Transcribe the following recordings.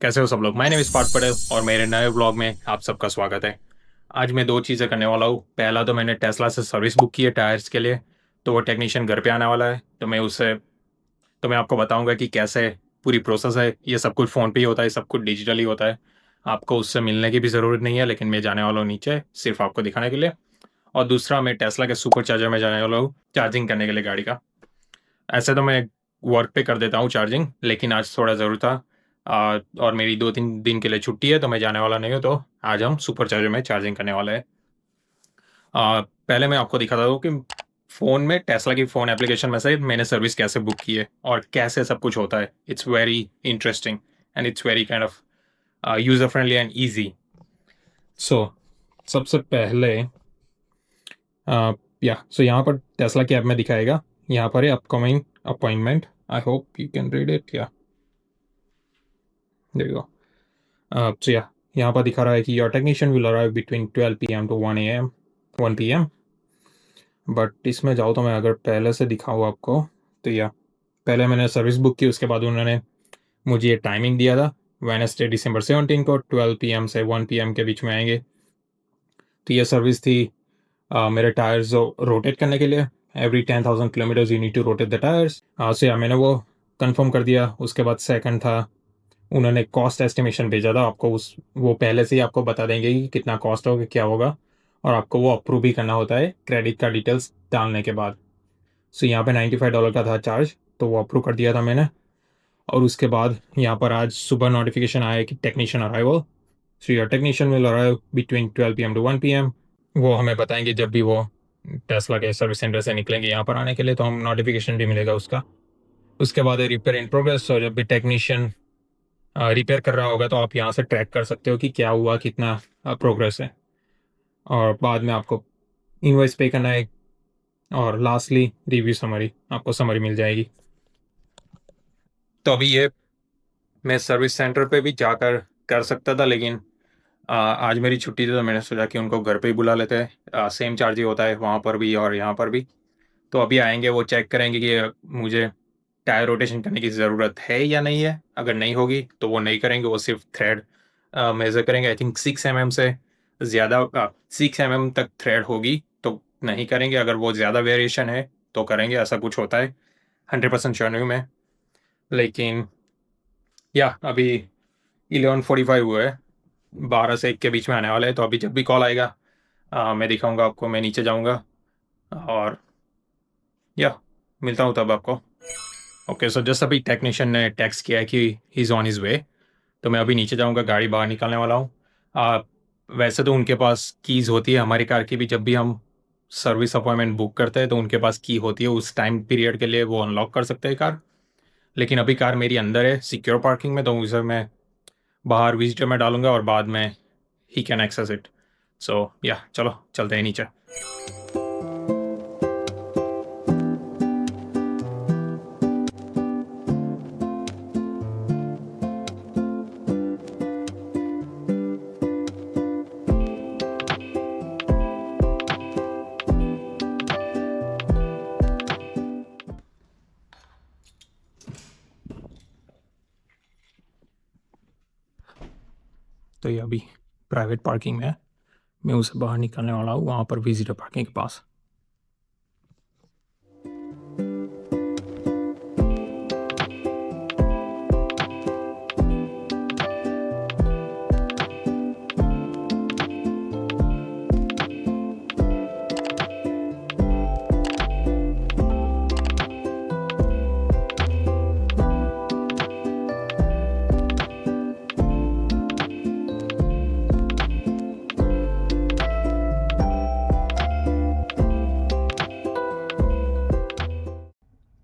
कैसे हो सब लोग। My name is Parth Patel और मेरे नए ब्लॉग में आप सबका स्वागत है। आज मैं दो चीज़ें करने वाला हूँ। पहला तो मैंने टेस्ला से सर्विस बुक की है टायर्स के लिए, तो वो टेक्नीशियन घर पे आने वाला है। तो मैं आपको बताऊंगा कि कैसे पूरी प्रोसेस है। ये सब कुछ फ़ोन पे ही होता है, सब कुछ डिजिटली होता है। आपको उससे मिलने की भी ज़रूरत नहीं है, लेकिन मैं जाने वाला हूँ नीचे सिर्फ आपको दिखाने के लिए। और दूसरा, मैं टेस्ला के सुपर चार्जर में जाने वाला हूँ चार्जिंग करने के लिए गाड़ी का। ऐसे तो मैं वर्क पे कर देता हूँ चार्जिंग, लेकिन आज थोड़ा ज़रूर था। और मेरी 2-3 दिन के लिए छुट्टी है, तो मैं जाने वाला नहीं हूँ। तो आज हम सुपर चार्जर में चार्जिंग करने वाले हैं। पहले मैं आपको दिखाता हूँ कि फ़ोन में टेस्ला की फ़ोन एप्लीकेशन में से मैंने सर्विस कैसे बुक की है और कैसे सब कुछ होता है। It's very interesting and it's very kind of user friendly and easy. So सबसे पहले सो यहाँ पर टेस्ला की ऐप में दिखाएगा। यहाँ पर है upcoming appointment. I hope you can read it. या देयर यू गो। सो यहाँ पर दिखा रहा है कि your technician will arrive between 12 p.m. to 1 a.m. 1 p.m. But इसमें जाओ तो मैं अगर पहले से दिखाऊँ आपको, तो पहले मैंने सर्विस बुक की, उसके बाद उन्होंने मुझे ये टाइमिंग दिया था। वेडनेसडे December 17 को 12 p.m. से 1 p.m. के बीच में आएंगे। तो ये सर्विस थी मेरे टायर्स रोटेट करने के लिए। Every 10,000 kilometres you need to rotate the tyres. मैंने वो कंफर्म कर दिया। उसके बाद सेकंड था, उन्होंने कॉस्ट एस्टिमेशन भेजा था आपको। उस वो पहले से ही आपको बता देंगे कि कितना कॉस्ट होगा, क्या होगा, और आपको वो अप्रूव भी करना होता है क्रेडिट कार्ड डिटेल्स डालने के बाद। सो यहाँ पे $95 का था चार्ज, तो वो अप्रूव कर दिया था मैंने। और उसके बाद यहाँ पर आज सुबह नोटिफिकेशन आया कि technician arrival. So your technician will arrive between 12 p.m. to 1 p.m. वो हमें बताएंगे जब भी वो टेस्ला के सर्विस सेंटर से निकलेंगे यहाँ पर आने के लिए, तो हम नोटिफिकेशन भी मिलेगा उसका। उसके बाद रिपेयर इन प्रोग्रेस। और जब भी टेक्नीशियन रिपेयर कर रहा होगा, तो आप यहाँ से ट्रैक कर सकते हो कि क्या हुआ, कितना प्रोग्रेस है। और बाद में आपको इनवॉइस पे करना है। और लास्टली रिव्यू समरी, आपको समरी मिल जाएगी। तो अभी ये मैं सर्विस सेंटर पे भी जाकर कर सकता था, लेकिन आज मेरी छुट्टी थी, तो मैंने सोचा कि उनको घर पे ही बुला लेते हैं। सेम चार्ज ही होता है वहाँ पर भी और यहाँ पर भी। तो अभी आएंगे, वो चेक करेंगे कि मुझे टायर रोटेशन करने की ज़रूरत है या नहीं है। अगर नहीं होगी तो वो नहीं करेंगे, वो सिर्फ थ्रेड मेज़र करेंगे। आई थिंक 6 mm से ज़्यादा 6 mm तक थ्रेड होगी तो नहीं करेंगे। अगर वो ज़्यादा वेरिएशन है तो करेंगे, ऐसा कुछ होता है। 100% श्योर नहीं हूँ मैं, लेकिन अभी 11:45 हुआ है। 12 से 1 के बीच में आने वाला है। तो अभी जब भी कॉल आएगा मैं दिखाऊंगा आपको। मैं नीचे जाऊंगा और मिलता हूँ तब आपको। ओके, सो जस्ट अभी टेक्नीशियन ने टेक्स्ट किया है कि he is on his way. तो मैं अभी नीचे जाऊंगा, गाड़ी बाहर निकालने वाला हूँ। आ, वैसे तो उनके पास कीज़ होती है हमारी कार की भी। जब भी हम सर्विस अपॉइंटमेंट बुक करते हैं तो उनके पास की होती है। उस टाइम पीरियड के लिए वो अनलॉक कर सकते हैं कार। लेकिन अभी कार मेरी अंदर है सिक्योर पार्किंग में, तो उसे मैं बाहर विजिटर में डालूंगा और बाद में ही कैन एक्सेस इट। सो चलो चलते हैं नीचे। तो ये अभी प्राइवेट पार्किंग में है। मैं उसे बाहर निकलने वाला हूँ, वहाँ पर विजिटर पार्किंग के पास।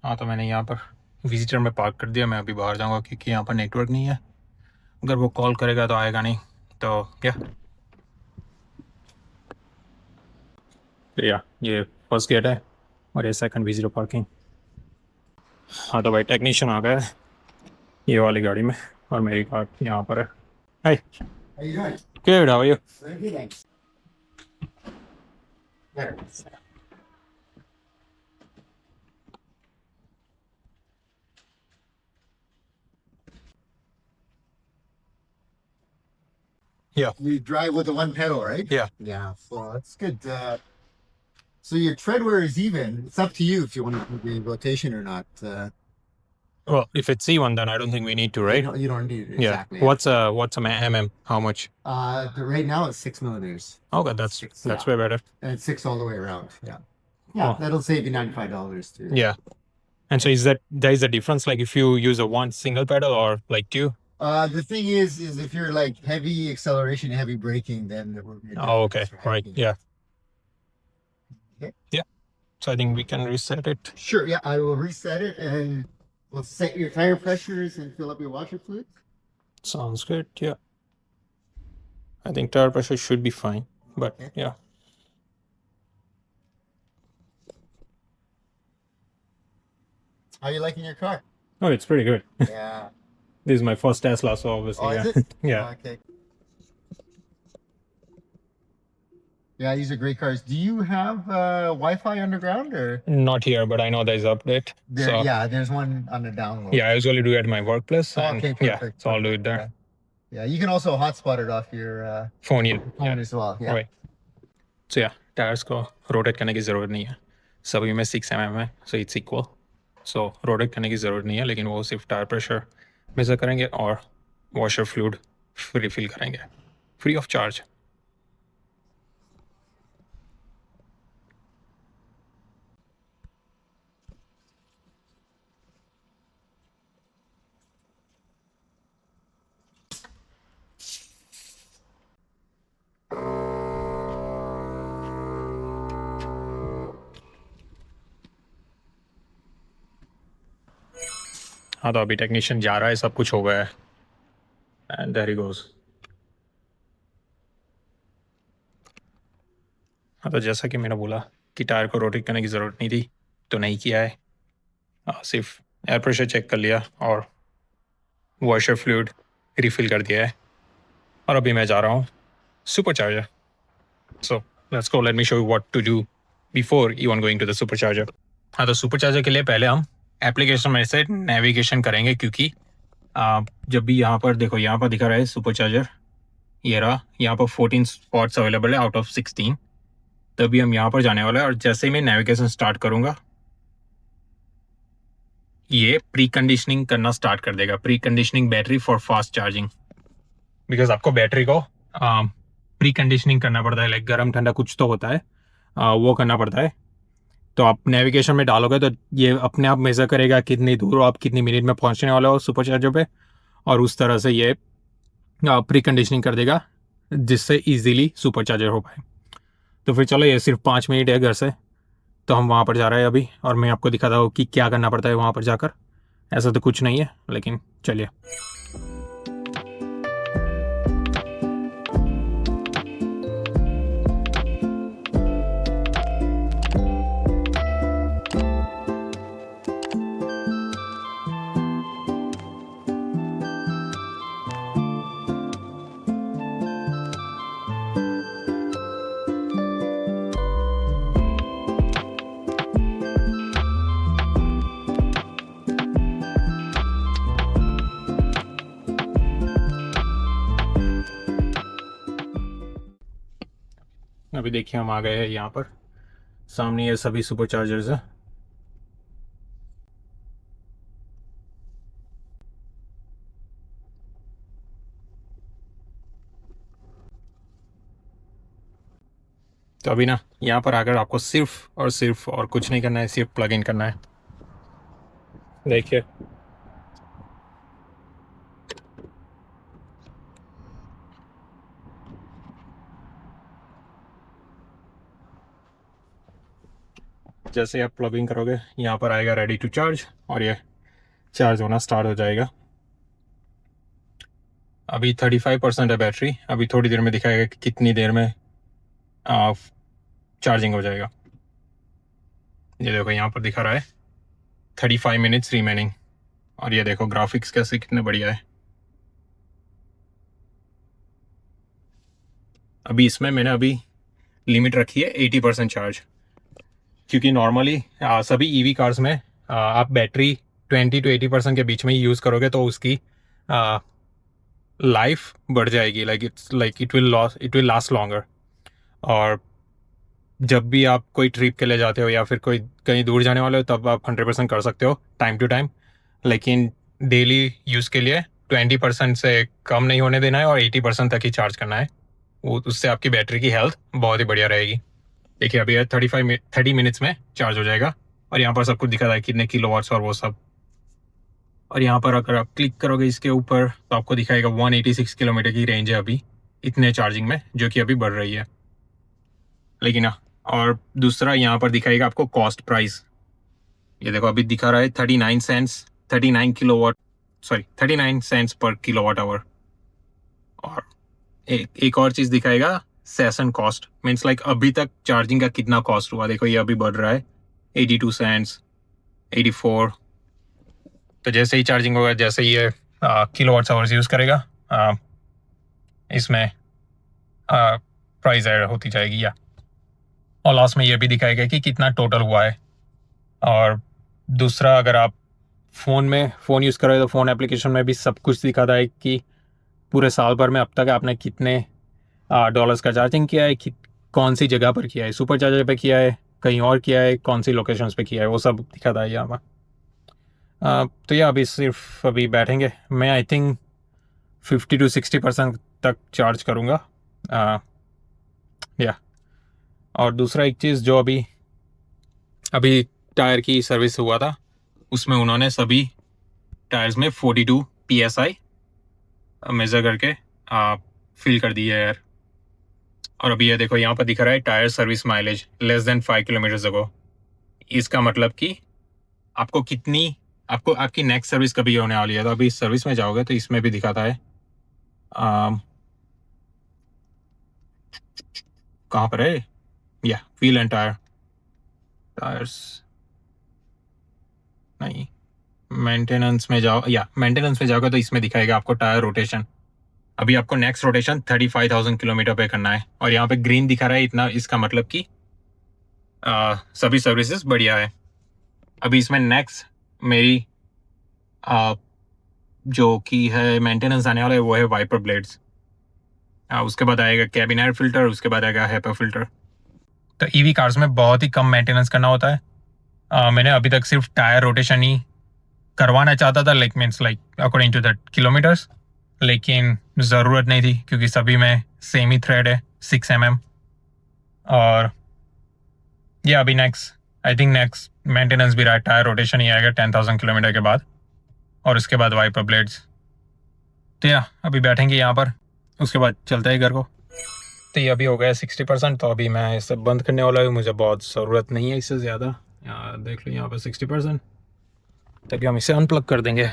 हाँ, तो मैंने यहाँ पर विजिटर में पार्क कर दिया। मैं अभी बाहर जाऊँगा क्योंकि यहाँ पर नेटवर्क नहीं है। अगर वो कॉल करेगा तो आएगा नहीं। तो ये फर्स्ट गेट है और ये सेकंड विजिटर पार्किंग। हाँ, तो भाई टेक्नीशियन आ गया है ये वाली गाड़ी में, और मेरी कार यहाँ पर है। Hi, How you doing? Good, how are you? Very good, thanks. Better. Yeah. You drive with the one pedal, right? Yeah. Yeah. So that's good. So your tread wear is even. It's up to you if you want to do the rotation or not. Well, if it's C1, then I don't think we need to, right? You don't need it. Yeah. Exactly. What's a mm? How much? Right now it's 6 millimeters. Okay, that's yeah. way better. And it's 6 all the way around. Yeah. Yeah, that'll save you $95 too. Yeah. And so is there is a difference, like if you use a one single pedal or like two? The thing is if you're like heavy acceleration, heavy braking, then there will be a Oh, okay. difference, Right. Yeah. Okay. Yeah. So I think we can reset it. Sure. Yeah, I will reset it and we'll set your tire pressures and fill up your washer fluid. Sounds good. Yeah. I think tire pressure should be fine, but Okay. yeah. How are you liking your car? Oh, it's pretty good. Yeah. This is my first Tesla, so obviously, Oh, yeah. is it? Yeah. Okay. Yeah, these are great cars. Do you have Wi-Fi underground or? Not here, but I know there's update. So Yeah, there's one on the download. yeah, I usually do it at my workplace. Oh, And okay, yeah, perfect. so I'll do it there. Yeah, you can also hotspot it off your Phone ये phone as well. Yeah. right. So yeah, tyres को rotate करने की ज़रूरत नहीं है. सभी में 6 mm है, so it's equal. So rotate करने की ज़रूरत नहीं है, लेकिन वो सिर्फ टायर प्रेशर मेजर करेंगे और वॉशर फ्लूइड रिफिल करेंगे फ्री ऑफ चार्ज. हाँ, तो अभी टेक्नीशियन जा रहा है, सब कुछ हो गया है. And there he goes. हाँ, तो जैसा कि मैंने बोला कि टायर को रोटेट करने की ज़रूरत नहीं थी, तो नहीं किया है. सिर्फ एयर प्रेशर चेक कर लिया और वॉशर फ्लूइड रिफिल कर दिया है. और अभी मैं जा रहा हूँ supercharger. So let's go, let me show you what to do before even going to the supercharger. हाँ, तो सुपरचार्जर के लिए पहले हम एप्लीकेशन में से नेविगेशन करेंगे, क्योंकि जब भी यहाँ पर देखो, यहाँ पर दिखा रहा है सुपरचार्जर, ये रहा, यहाँ पर 14 स्पॉट्स अवेलेबल है आउट ऑफ 16. तभी हम यहाँ पर जाने वाले हैं और जैसे ही मैं नेविगेशन स्टार्ट करूँगा, ये प्री कंडीशनिंग करना स्टार्ट कर देगा. Pre conditioning battery for fast charging, because आपको बैटरी को प्री कंडीशनिंग करना पड़ता है, लाइक गर्म ठंडा कुछ तो होता है, वो करना पड़ता है. तो आप नेविगेशन में डालोगे तो ये अपने आप मेज़र करेगा कितनी दूर हो आप, कितनी मिनट में पहुंचने वाले हो सुपर चार्जर पे, और उस तरह से ये प्री कंडीशनिंग कर देगा जिससे इजीली सुपर चार्जर हो पाए. तो फिर चलो, ये सिर्फ 5 मिनट है घर से, तो हम वहाँ पर जा रहे हैं अभी, और मैं आपको दिखाता हूँ कि क्या करना पड़ता है वहाँ पर जाकर. ऐसा तो कुछ नहीं है, लेकिन चलिए. अभी देखिए हम आ गए हैं यहाँ पर, सामने ये सभी सुपर चार्जर्स हैं. तो अभी ना यहाँ पर आकर आपको सिर्फ और कुछ नहीं करना है, सिर्फ प्लग इन करना है. देखिए, जैसे आप प्लग इन करोगे यहाँ पर आएगा रेडी टू चार्ज, और ये चार्ज होना स्टार्ट हो जाएगा. अभी 35% है बैटरी. अभी थोड़ी देर में दिखाएगा कि कितनी देर में चार्जिंग हो जाएगा. ये देखो यहाँ पर दिखा रहा है 35 मिनट्स रिमेनिंग, और ये देखो ग्राफिक्स कैसे कितने बढ़िया है. अभी इसमें मैंने अभी लिमिट रखी है 80% चार्ज, क्योंकि नॉर्मली सभी ईवी कार्स में आप बैटरी 20 to 80% के बीच में ही यूज़ करोगे तो उसकी लाइफ बढ़ जाएगी, like it will last longer. और जब भी आप कोई ट्रिप के लिए जाते हो या फिर कोई कहीं दूर जाने वाले हो तब आप 100% कर सकते हो टाइम टू टाइम, लेकिन डेली यूज़ के लिए 20% से कम नहीं होने देना है और 80% तक ही चार्ज करना है। वो उससे आपकी बैटरी की हेल्थ बहुत ही बढ़िया रहेगी। देखिए अभी 30 मिनट्स में चार्ज हो जाएगा और यहाँ पर सब कुछ दिखा रहा है कितने किलोवाट्स और वो सब। और यहाँ पर अगर आप क्लिक करोगे इसके ऊपर तो आपको दिखाएगा 186 किलोमीटर की रेंज है अभी इतने चार्जिंग में, जो कि अभी बढ़ रही है। लेकिन और दूसरा यहाँ पर दिखाएगा आपको कॉस्ट प्राइस। ये देखो अभी दिखा रहा है 39 सेंट्स पर किलोवाट आवर। और एक और चीज़ दिखाएगा सेशन कॉस्ट, मीन्स लाइक अभी तक चार्जिंग का कितना कॉस्ट हुआ। देखो ये अभी बढ़ रहा है 82 सेंट्स, 84। तो जैसे ही चार्जिंग होगा, जैसे ही ये किलोवाट आवर्स यूज़ करेगा इसमें प्राइस ऐड होती जाएगी। या और लास्ट में ये भी दिखाएगा कि कितना टोटल हुआ है। और दूसरा, अगर आप फ़ोन यूज़ कर रहे हो तो फ़ोन एप्लीकेशन में भी सब कुछ दिखाता है कि पूरे साल भर में अब तक आपने कितने डॉलर्स का चार्जिंग किया है, कौन सी जगह पर किया है, सुपर चार्जर पे किया है, कहीं और किया है, कौन सी लोकेशंस पे किया है, वो सब दिखाता है यहाँ पर। तो यह अभी बैठेंगे, मैं आई थिंक 50 to 60% तक चार्ज करूँगा। या और दूसरा एक चीज़ जो अभी टायर की सर्विस हुआ था उसमें उन्होंने सभी टायर्स में 42 PSI मेज़र करके फिल कर दी है यार। और अभी ये देखो यहाँ पर दिख रहा है tyre service mileage less than 5 kilometres ago. इसका मतलब कि आपको आपकी नेक्स्ट सर्विस कभी होने वाली है। तो अभी सर्विस में जाओगे तो इसमें भी दिखाता है कहाँ पर है, या व्हील एंड टायर्स नहीं, मेंटेनेंस में जाओ, या मेंटेनेंस में जाओगे तो इसमें दिखाएगा आपको टायर रोटेशन। अभी आपको नेक्स्ट रोटेशन 35,000 किलोमीटर पे करना है और यहाँ पे ग्रीन दिखा रहा है इतना, इसका मतलब कि सभी सर्विसेज बढ़िया है। अभी इसमें नेक्स्ट मेरी जो कि है मेंटेनेंस आने वाला है वो है वाइपर ब्लेड्स। उसके बाद आएगा कैबिन एयर फिल्टर, उसके बाद आएगा हेपा फिल्टर। तो ईवी कार्स में बहुत ही कम मेंटेनेंस करना होता है। मैंने अभी तक सिर्फ टायर रोटेशन ही करवाना चाहता था, means like according to that kilometres, लेकिन ज़रूरत नहीं थी क्योंकि सभी में सेम ही थ्रेड है 6 mm। और ये अभी नेक्स्ट मेंटेनेंस भी रहा है, टायर रोटेशन ही आएगा 10,000 किलोमीटर के बाद, और उसके बाद वाइपर ब्लेड्स। तो या अभी बैठेंगे यहाँ पर, उसके बाद चलता है घर को। तो ये अभी हो गया 60%, तो अभी मैं इसे बंद करने वाला हूँ, मुझे बहुत ज़रूरत नहीं है इससे ज़्यादा। देख लो यहाँ पर 60%, तभी हम इसे अनप्लग कर देंगे।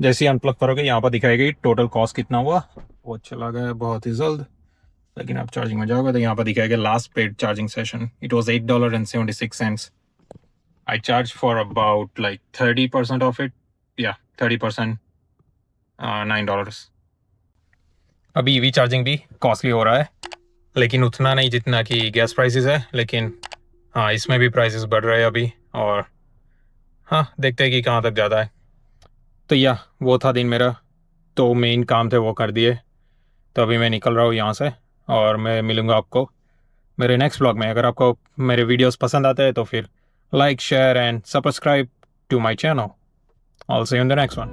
जैसे ही अनप्लग करोगे यहाँ पर दिखाएगी टोटल कॉस्ट कितना हुआ, वो चला गया बहुत ही जल्द। लेकिन आप चार्जिंग में जाओगे तो यहाँ पर दिखाएगा last paid charging session, it was $8.76। I charge for about like 30% of it, या 30%, $9। अभी ईवी चार्जिंग भी कॉस्टली हो रहा है, लेकिन उतना नहीं जितना कि गैस प्राइसेस है, लेकिन हाँ इसमें भी प्राइसेस बढ़ रहे हैं अभी। और हाँ देखते हैं कि कहाँ तक ज़्यादा है। तो या वो था दिन मेरा, तो मेन काम थे वो कर दिए, तो अभी मैं निकल रहा हूँ यहाँ से और मैं मिलूँगा आपको मेरे नेक्स्ट व्लॉग में। अगर आपको मेरे वीडियोस पसंद आते हैं तो फिर like, share and subscribe to my channel. I'll see you in the next one.